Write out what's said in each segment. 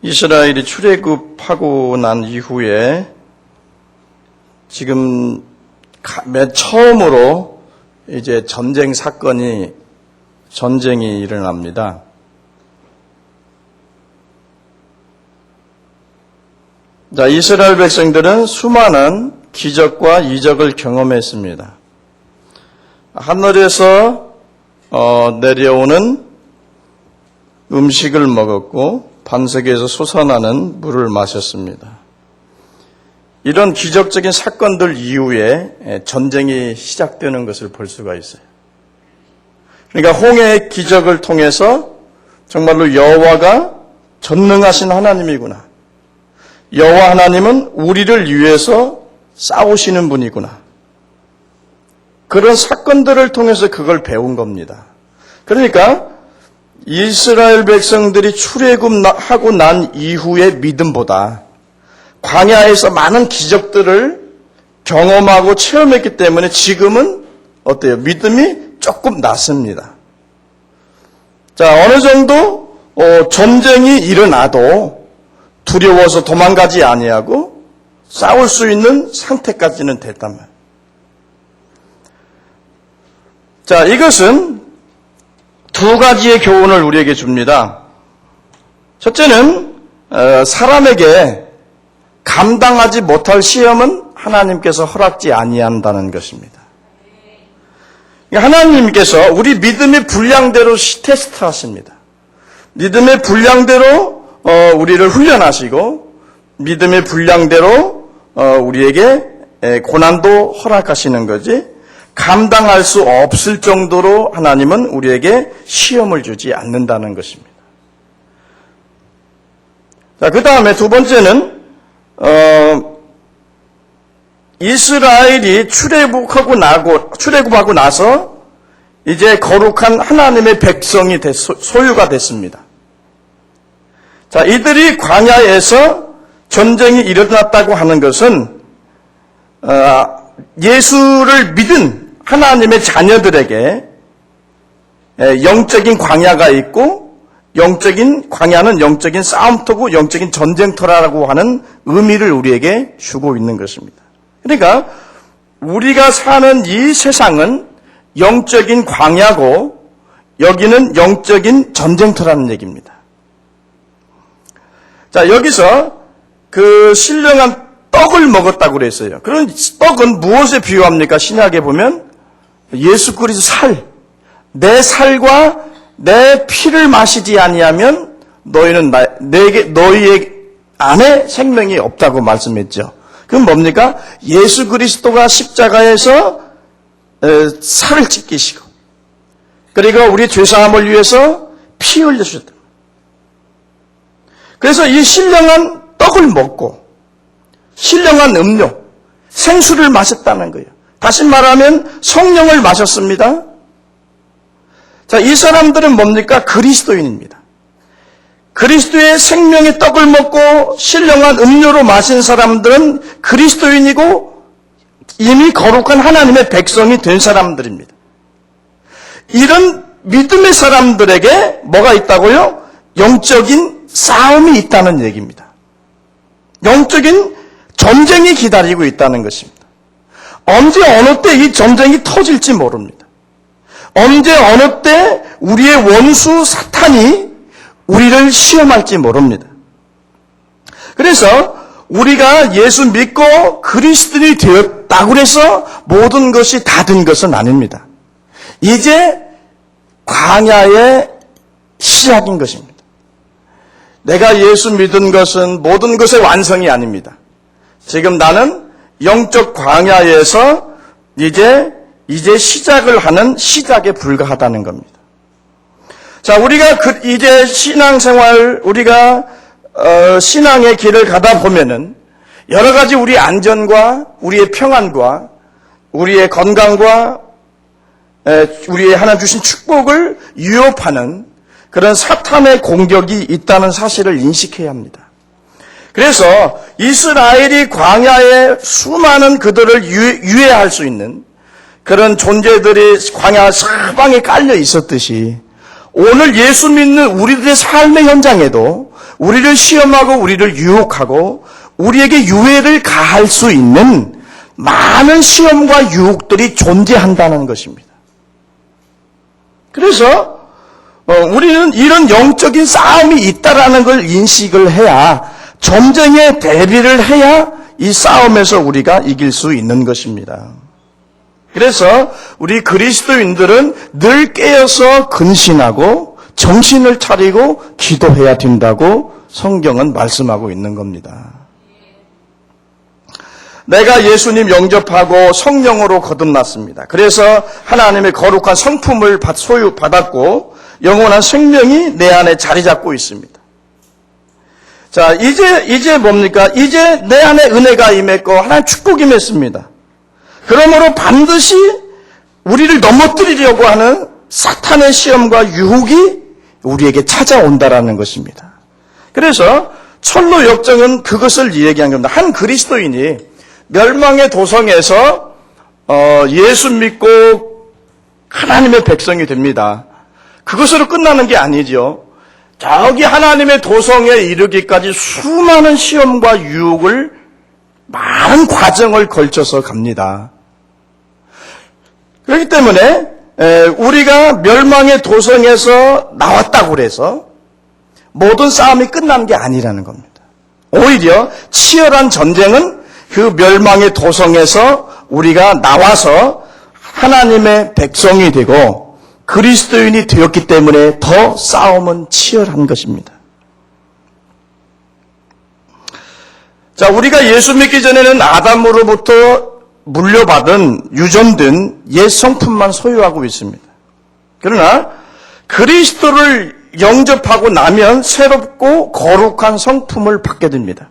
이스라엘이 출애굽하고 난 이후에 지금 맨 처음으로 이제 전쟁이 일어납니다. 자, 이스라엘 백성들은 수많은 기적과 이적을 경험했습니다. 하늘에서 내려오는 음식을 먹었고 반석에서 솟아나는 물을 마셨습니다. 이런 기적적인 사건들 이후에 전쟁이 시작되는 것을 볼 수가 있어요. 그러니까 홍해의 기적을 통해서 정말로 여호와가 전능하신 하나님이구나. 여호와 하나님은 우리를 위해서 싸우시는 분이구나. 그런 사건들을 통해서 그걸 배운 겁니다. 그러니까 이스라엘 백성들이 출애굽하고 난 이후의 믿음보다 광야에서 많은 기적들을 경험하고 체험했기 때문에 지금은 어때요? 믿음이 조금 낮습니다. 자, 어느 정도 전쟁이 일어나도 두려워서 도망가지 아니하고 싸울 수 있는 상태까지는 됐단 말이에요. 자, 이것은 두 가지의 교훈을 우리에게 줍니다. 첫째는 사람에게 감당하지 못할 시험은 하나님께서 허락지 아니한다는 것입니다. 하나님께서 우리 믿음의 분량대로 테스트하십니다. 믿음의 분량대로 우리를 훈련하시고 믿음의 분량대로 우리에게 고난도 허락하시는 거지, 감당할 수 없을 정도로 하나님은 우리에게 시험을 주지 않는다는 것입니다. 자, 그 다음에 두 번째는 이스라엘이 출애굽하고 나서 이제 거룩한 하나님의 백성이 소유가 됐습니다. 자, 이들이 광야에서 전쟁이 일어났다고 하는 것은 예수를 믿은 하나님의 자녀들에게 영적인 광야가 있고, 영적인 광야는 영적인 싸움터고 영적인 전쟁터라고 하는 의미를 우리에게 주고 있는 것입니다. 그러니까 우리가 사는 이 세상은 영적인 광야고 여기는 영적인 전쟁터라는 얘기입니다. 자, 여기서 그 신령한 떡을 먹었다고 그랬어요. 그런 떡은 무엇에 비유합니까? 신약에 보면 예수 그리스도 내 살과 내 피를 마시지 아니하면 너희는 너희의 안에 생명이 없다고 말씀했죠. 그건 뭡니까? 예수 그리스도가 십자가에서 살을 찢기시고 그리고 우리 죄사함을 위해서 피 흘려주셨다. 그래서 이 신령한 떡을 먹고 신령한 음료, 생수를 마셨다는 거예요. 다시 말하면 성령을 마셨습니다. 자, 이 사람들은 뭡니까? 그리스도인입니다. 그리스도의 생명의 떡을 먹고 신령한 음료로 마신 사람들은 그리스도인이고 이미 거룩한 하나님의 백성이 된 사람들입니다. 이런 믿음의 사람들에게 뭐가 있다고요? 영적인 싸움이 있다는 얘기입니다. 영적인 전쟁이 기다리고 있다는 것입니다. 언제 어느 때 이 전쟁이 터질지 모릅니다. 언제 어느 때 우리의 원수 사탄이 우리를 시험할지 모릅니다. 그래서 우리가 예수 믿고 그리스도인이 되었다고 해서 모든 것이 다 된 것은 아닙니다. 이제 광야의 시작인 것입니다. 내가 예수 믿은 것은 모든 것의 완성이 아닙니다. 지금 나는 영적 광야에서 이제 시작을 하는 시작에 불과하다는 겁니다. 자, 우리가 이제 신앙생활, 우리가 신앙의 길을 가다 보면은 여러 가지 우리의 안전과 우리의 평안과 우리의 건강과 우리의 하나님 주신 축복을 위협하는 그런 사탄의 공격이 있다는 사실을 인식해야 합니다. 그래서 이스라엘이 광야에 수많은 그들을 유해할 수 있는 그런 존재들이 광야 사방에 깔려 있었듯이 오늘 예수 믿는 우리들의 삶의 현장에도 우리를 시험하고 우리를 유혹하고 우리에게 유해를 가할 수 있는 많은 시험과 유혹들이 존재한다는 것입니다. 그래서 우리는 이런 영적인 싸움이 있다라는 걸 인식을 해야, 전쟁에 대비를 해야 이 싸움에서 우리가 이길 수 있는 것입니다. 그래서 우리 그리스도인들은 늘 깨어서 근신하고 정신을 차리고 기도해야 된다고 성경은 말씀하고 있는 겁니다. 내가 예수님 영접하고 성령으로 거듭났습니다. 그래서 하나님의 거룩한 성품을 소유받았고 영원한 생명이 내 안에 자리 잡고 있습니다. 자, 이제 뭡니까? 이제 내 안에 은혜가 임했고 하나님 축복이 임했습니다. 그러므로 반드시 우리를 넘어뜨리려고 하는 사탄의 시험과 유혹이 우리에게 찾아온다라는 것입니다. 그래서 철로 역정은 그것을 얘기한 겁니다. 한 그리스도인이 멸망의 도성에서 예수 믿고 하나님의 백성이 됩니다. 그것으로 끝나는 게 아니죠. 저기 하나님의 도성에 이르기까지 수많은 시험과 유혹을, 많은 과정을 걸쳐서 갑니다. 그렇기 때문에 우리가 멸망의 도성에서 나왔다고 해서 모든 싸움이 끝난 게 아니라는 겁니다. 오히려 치열한 전쟁은 그 멸망의 도성에서 우리가 나와서 하나님의 백성이 되고 그리스도인이 되었기 때문에 더 싸움은 치열한 것입니다. 자, 우리가 예수 믿기 전에는 아담으로부터 물려받은 유전된 옛 성품만 소유하고 있습니다. 그러나 그리스도를 영접하고 나면 새롭고 거룩한 성품을 받게 됩니다.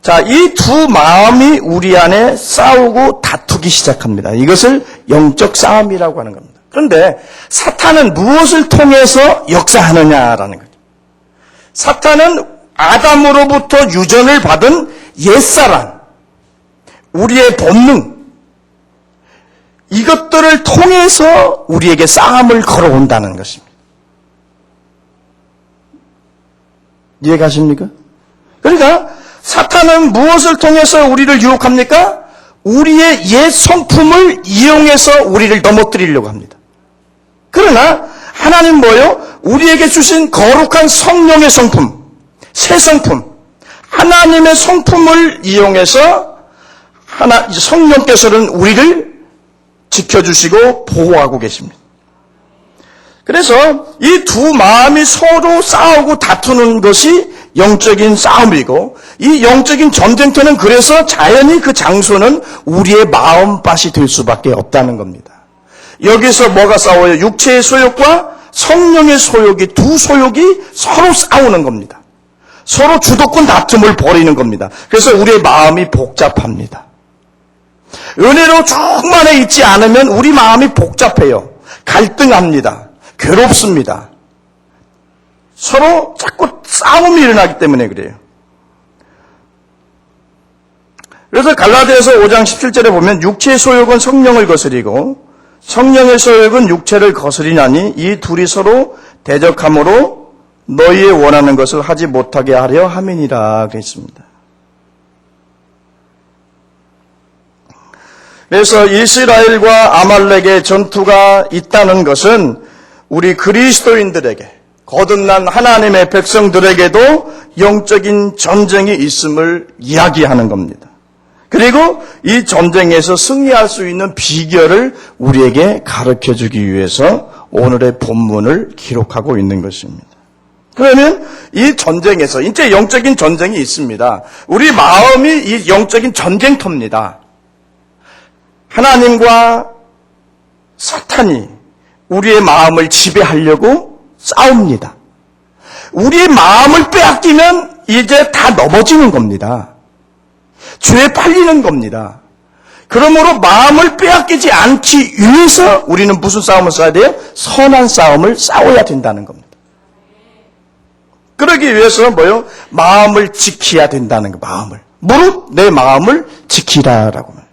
자, 이 두 마음이 우리 안에 싸우고 다투기 시작합니다. 이것을 영적 싸움이라고 하는 겁니다. 그런데 사탄은 무엇을 통해서 역사하느냐라는 거죠. 사탄은 아담으로부터 유전을 받은 옛사람, 우리의 본능, 이것들을 통해서 우리에게 싸움을 걸어온다는 것입니다. 이해가십니까? 그러니까 사탄은 무엇을 통해서 우리를 유혹합니까? 우리의 옛 성품을 이용해서 우리를 넘어뜨리려고 합니다. 그러나 하나님 뭐요? 우리에게 주신 거룩한 성령의 성품, 새 성품, 하나님의 성품을 이용해서 성령께서는 우리를 지켜주시고 보호하고 계십니다. 그래서 이 두 마음이 서로 싸우고 다투는 것이 영적인 싸움이고, 이 영적인 전쟁터는 그래서 자연히 그 장소는 우리의 마음밭이 될 수밖에 없다는 겁니다. 여기서 뭐가 싸워요? 육체의 소욕과 성령의 소욕이, 두 소욕이 서로 싸우는 겁니다. 서로 주도권 다툼을 벌이는 겁니다. 그래서 우리의 마음이 복잡합니다. 은혜로 충만해 있지 않으면 우리 마음이 복잡해요. 갈등합니다. 괴롭습니다. 서로 자꾸 싸움이 일어나기 때문에 그래요. 그래서 갈라디아서 5장 17절에 보면 육체의 소욕은 성령을 거스리고 성령의 소욕은 육체를 거스리나니 이 둘이 서로 대적함으로 너희의 원하는 것을 하지 못하게 하려 함이니라 그랬습니다. 그래서 이스라엘과 아말렉의 전투가 있다는 것은 우리 그리스도인들에게, 거듭난 하나님의 백성들에게도 영적인 전쟁이 있음을 이야기하는 겁니다. 그리고 이 전쟁에서 승리할 수 있는 비결을 우리에게 가르쳐주기 위해서 오늘의 본문을 기록하고 있는 것입니다. 그러면 이 전쟁에서 이제 영적인 전쟁이 있습니다. 우리 마음이 이 영적인 전쟁터입니다. 하나님과 사탄이 우리의 마음을 지배하려고 싸웁니다. 우리의 마음을 빼앗기면 이제 다 넘어지는 겁니다. 죄에 팔리는 겁니다. 그러므로 마음을 빼앗기지 않기 위해서 우리는 무슨 싸움을 싸워야 돼요? 선한 싸움을 싸워야 된다는 겁니다. 그러기 위해서 뭐요? 마음을 지켜야 된다는 거, 마음을. 무릇 내 마음을 지키라라고 말해요.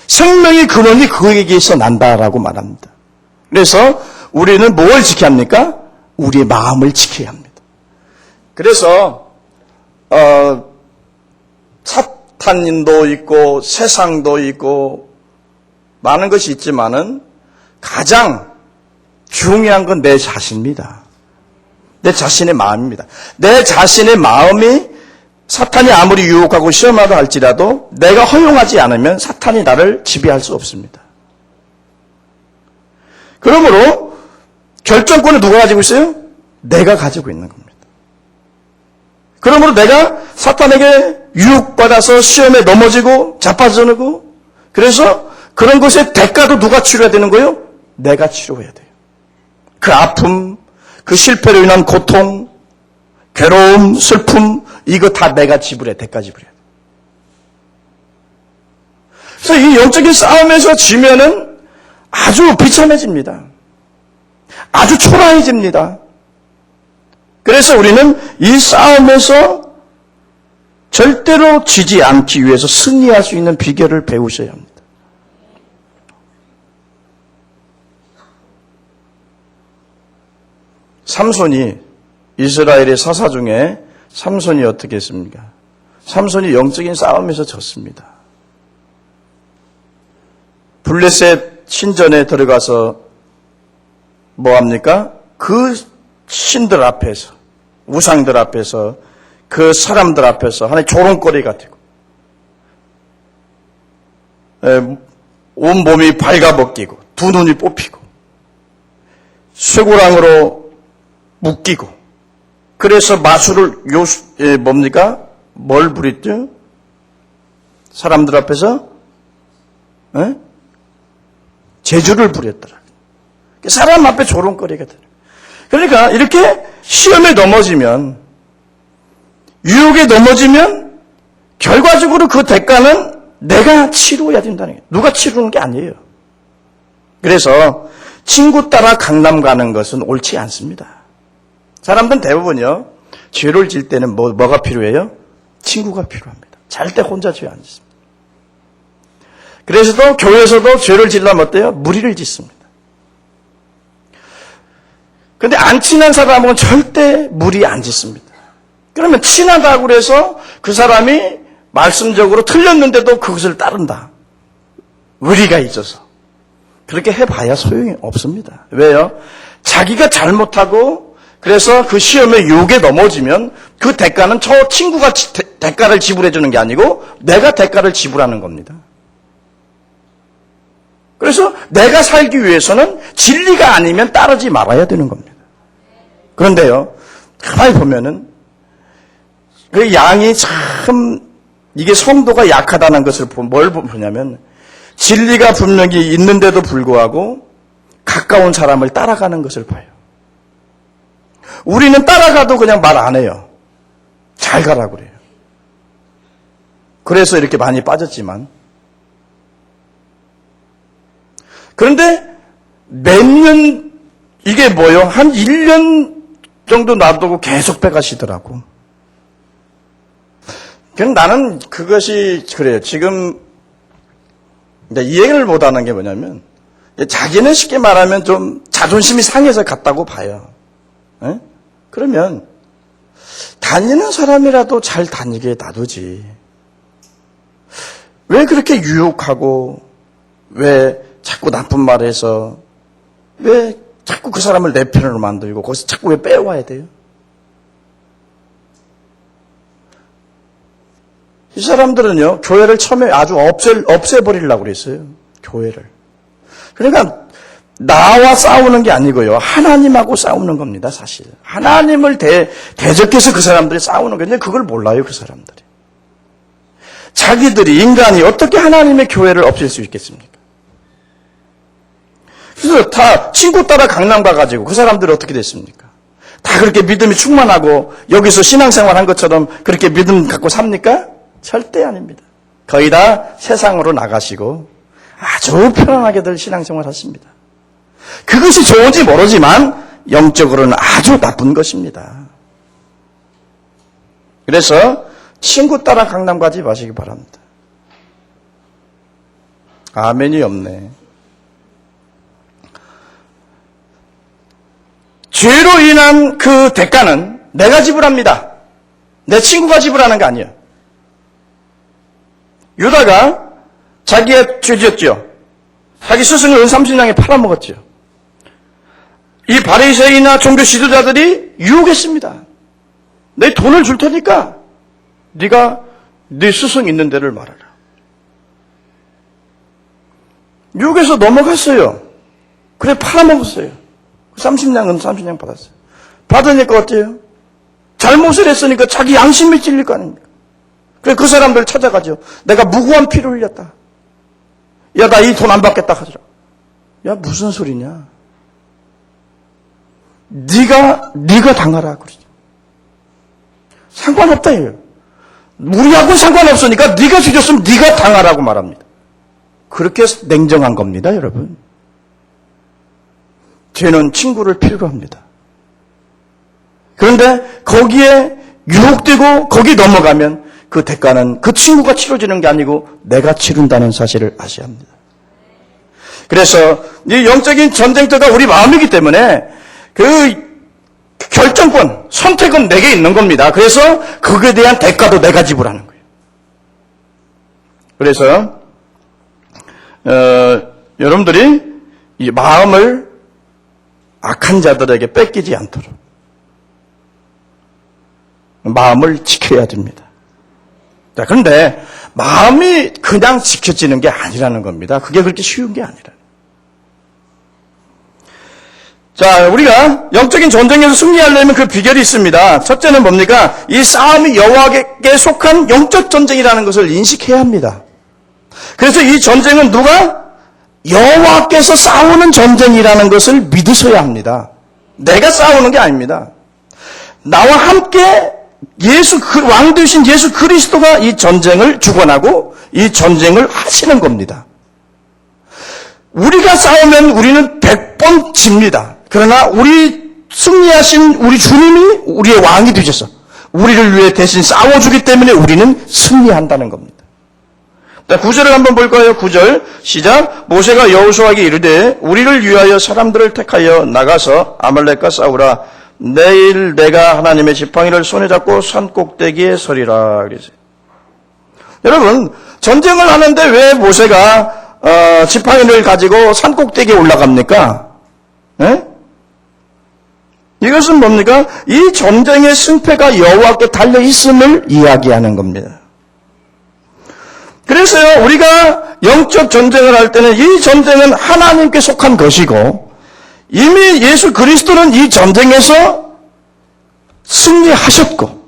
생명의 근원이 그에게서 난다라고 말합니다. 그래서 우리는 뭘 지켜야 합니까? 우리의 마음을 지켜야 합니다. 그래서 사탄도 있고 세상도 있고 많은 것이 있지만은 가장 중요한 건 내 자신입니다. 내 자신의 마음입니다. 내 자신의 마음이 사탄이 아무리 유혹하고 시험하다 할지라도 내가 허용하지 않으면 사탄이 나를 지배할 수 없습니다. 그러므로 결정권을 누가 가지고 있어요? 내가 가지고 있는 겁니다. 그러므로 내가 사탄에게 유혹받아서 시험에 넘어지고 자빠져고 그래서 그런 것의 대가도 누가 치러야 되는 거예요? 내가 치러야 돼요. 그 아픔, 그 실패로 인한 고통, 괴로움, 슬픔 이거 다 내가 지불해, 대가 지불해야 돼. 그래서 이 영적인 싸움에서 지면은 아주 비참해집니다. 아주 초라해집니다. 그래서 우리는 이 싸움에서 절대로 지지 않기 위해서 승리할 수 있는 비결을 배우셔야 합니다. 삼손이 이스라엘의 사사 중에 삼손이 어떻게 했습니까? 삼손이 영적인 싸움에서 졌습니다. 블레셋 신전에 들어가서 뭐합니까? 그 신들 앞에서 우상들 앞에서 그 사람들 앞에서 하나의 조롱거리가 되고 온몸이 발가벗기고 두 눈이 뽑히고 쇠고랑으로 묶이고 그래서 마술을 뭡니까? 뭘 부렸죠? 사람들 앞에서 재주를 부렸더라. 사람 앞에 조롱거리가 되더라. 그러니까 이렇게 시험에 넘어지면 유혹에 넘어지면 결과적으로 그 대가는 내가 치러야 된다는 거예요. 누가 치르는 게 아니에요. 그래서 친구 따라 강남 가는 것은 옳지 않습니다. 사람들은 대부분요. 죄를 질 때는 뭐가 필요해요? 친구가 필요합니다. 절대 혼자 죄 안 짓습니다. 그래서도 교회에서도 죄를 지려면 어때요? 무리를 짓습니다. 그런데 안 친한 사람은 절대 무리 안 짓습니다. 그러면 친하다고 해서 그 사람이 말씀적으로 틀렸는데도 그것을 따른다. 의리가 있어서. 그렇게 해봐야 소용이 없습니다. 왜요? 자기가 잘못하고 그래서 그 시험에 유혹에 넘어지면 그 대가는 저 친구가 대가를 지불해 주는 게 아니고 내가 대가를 지불하는 겁니다. 그래서 내가 살기 위해서는 진리가 아니면 따르지 말아야 되는 겁니다. 그런데요, 가만히 보면은 그 양이 참 이게 성도가 약하다는 것을 뭘 보냐면 진리가 분명히 있는데도 불구하고 가까운 사람을 따라가는 것을 봐요. 우리는 따라가도 그냥 말 안 해요. 잘 가라고 그래요. 그래서 이렇게 많이 빠졌지만 그런데 몇 년 이게 뭐요? 한 1년 정도 놔두고 계속 빼가시더라고. 그냥 나는 그것이 그래요. 지금 이 얘기를 못하는 게 뭐냐면 자기는 쉽게 말하면 좀 자존심이 상해서 갔다고 봐요. 에? 그러면 다니는 사람이라도 잘 다니게 놔두지. 왜 그렇게 유혹하고 왜 자꾸 나쁜 말해서 왜 자꾸 그 사람을 내 편으로 만들고 거기서 자꾸 왜 빼와야 돼요? 이 사람들은요, 교회를 처음에 아주 없애버리려고 그랬어요. 교회를. 그러니까 나와 싸우는 게 아니고요. 하나님하고 싸우는 겁니다, 사실. 하나님을 대적해서 그 사람들이 싸우는 건데 그걸 몰라요, 그 사람들이. 자기들이, 인간이 어떻게 하나님의 교회를 없앨 수 있겠습니까? 그래서 다 친구 따라 강남 가가지고 그 사람들이 어떻게 됐습니까? 다 그렇게 믿음이 충만하고 여기서 신앙생활 한 것처럼 그렇게 믿음 갖고 삽니까? 절대 아닙니다. 거의 다 세상으로 나가시고 아주 편안하게들 신앙생활 하십니다. 그것이 좋은지 모르지만 영적으로는 아주 나쁜 것입니다. 그래서 친구 따라 강남 가지 마시기 바랍니다. 아멘이 없네. 죄로 인한 그 대가는 내가 지불합니다. 내 친구가 지불하는 게 아니에요. 유다가 자기의 죄지었죠. 자기 스승을 은30냥에 팔아먹었죠. 이 바리새인이나 종교 지도자들이 유혹했습니다. 내 돈을 줄 테니까 네가 네 스승 있는 데를 말하라. 유혹해서 넘어갔어요. 그래 팔아먹었어요. 30냥은 30냥 받았어요. 받으니까 어때요? 잘못을 했으니까 자기 양심이 찔릴 거 아닙니까? 그래 그 사람들 찾아가죠. 내가 무고한 피를 흘렸다. 야, 나 이 돈 안 받겠다 하더라. 야, 무슨 소리냐? 네가 당하라 그러죠. 상관없다 이거예요. 우리하고는 상관없으니까 네가 죽였으면 네가 당하라고 말합니다. 그렇게 냉정한 겁니다, 여러분. 죄는 친구를 필요로 합니다. 그런데 거기에 유혹되고 거기 넘어가면 그 대가는 그 친구가 치러지는 게 아니고 내가 치른다는 사실을 아셔야 합니다. 그래서 이 영적인 전쟁터가 우리 마음이기 때문에 그 결정권, 선택은 내게 있는 겁니다. 그래서 그거에 대한 대가도 내가 지불하는 거예요. 그래서 여러분들이 이 마음을 악한 자들에게 뺏기지 않도록 마음을 지켜야 됩니다. 자, 그런데 마음이 그냥 지켜지는 게 아니라는 겁니다. 그게 그렇게 쉬운 게 아니라. 자, 우리가 영적인 전쟁에서 승리하려면 그 비결이 있습니다. 첫째는 뭡니까? 이 싸움이 여호와께 속한 영적 전쟁이라는 것을 인식해야 합니다. 그래서 이 전쟁은 누가? 여호와께서 싸우는 전쟁이라는 것을 믿으셔야 합니다. 내가 싸우는 게 아닙니다. 나와 함께 왕 되신 예수 그리스도가 이 전쟁을 주관하고 이 전쟁을 하시는 겁니다. 우리가 싸우면 우리는 100번 집니다. 그러나 우리 승리하신 우리 주님이 우리의 왕이 되셔서 우리를 위해 대신 싸워주기 때문에 우리는 승리한다는 겁니다. 자, 9절을 한번 볼까요? 9절 시작. 모세가 여호수아에게 이르되 우리를 위하여 사람들을 택하여 나가서 아말렉과 싸우라. 내일 내가 하나님의 지팡이를 손에 잡고 산 꼭대기에 서리라. 그랬어요. 여러분, 전쟁을 하는데 왜 모세가 지팡이를 가지고 산 꼭대기에 올라갑니까? 네? 이것은 뭡니까? 이 전쟁의 승패가 여호와께 달려 있음을 이야기하는 겁니다. 그래서요, 우리가 영적 전쟁을 할 때는 이 전쟁은 하나님께 속한 것이고 이미 예수 그리스도는 이 전쟁에서 승리하셨고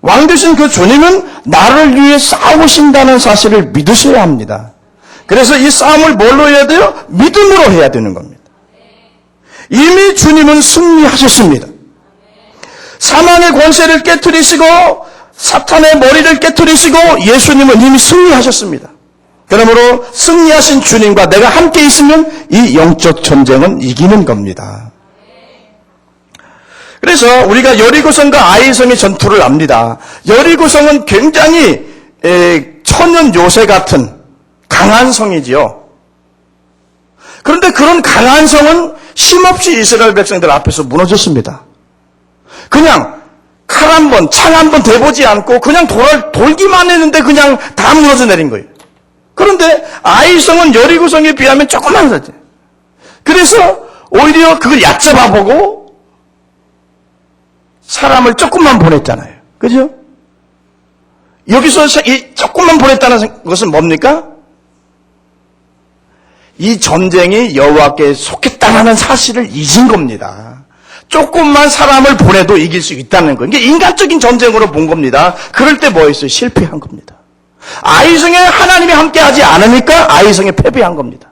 왕 되신 그 주님은 나를 위해 싸우신다는 사실을 믿으셔야 합니다. 그래서 이 싸움을 뭘로 해야 돼요? 믿음으로 해야 되는 겁니다. 이미 주님은 승리하셨습니다. 사망의 권세를 깨트리시고 사탄의 머리를 깨트리시고 예수님은 이미 승리하셨습니다. 그러므로 승리하신 주님과 내가 함께 있으면 이 영적 전쟁은 이기는 겁니다. 그래서 우리가 여리고성과 아이성의 전투를 압니다. 여리고성은 굉장히 천연 요새 같은 강한 성이지요. 그런데 그런 강한 성은 힘없이 이스라엘 백성들 앞에서 무너졌습니다. 그냥 칼 한 번, 창 한 번 대보지 않고 그냥 돌기만 했는데 그냥 다 무너져 내린 거예요. 그런데 아이성은 여리고성에 비하면 조그만 거지. 그래서 오히려 그걸 얕잡아 보고 사람을 조금만 보냈잖아요. 그죠? 여기서 이 조금만 보냈다는 것은 뭡니까? 이 전쟁이 여호와께 속했다는 사실을 잊은 겁니다. 조금만 사람을 보내도 이길 수 있다는 거예요. 이게 인간적인 전쟁으로 본 겁니다. 그럴 때 뭐 했어요? 실패한 겁니다. 아이성에 하나님이 함께하지 않으니까 아이성에 패배한 겁니다.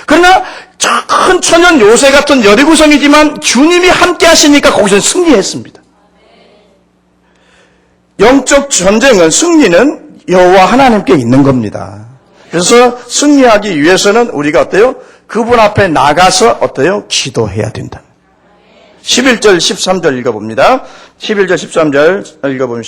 그러나 큰 천연 요새 같은 여리고성이지만 주님이 함께하시니까 거기서 승리했습니다. 영적 전쟁은 승리는 여호와 하나님께 있는 겁니다. 그래서 승리하기 위해서는 우리가 어때요? 그분 앞에 나가서 어때요? 기도해야 된다. 11절 13절 읽어봅니다. 11절 13절 읽어보면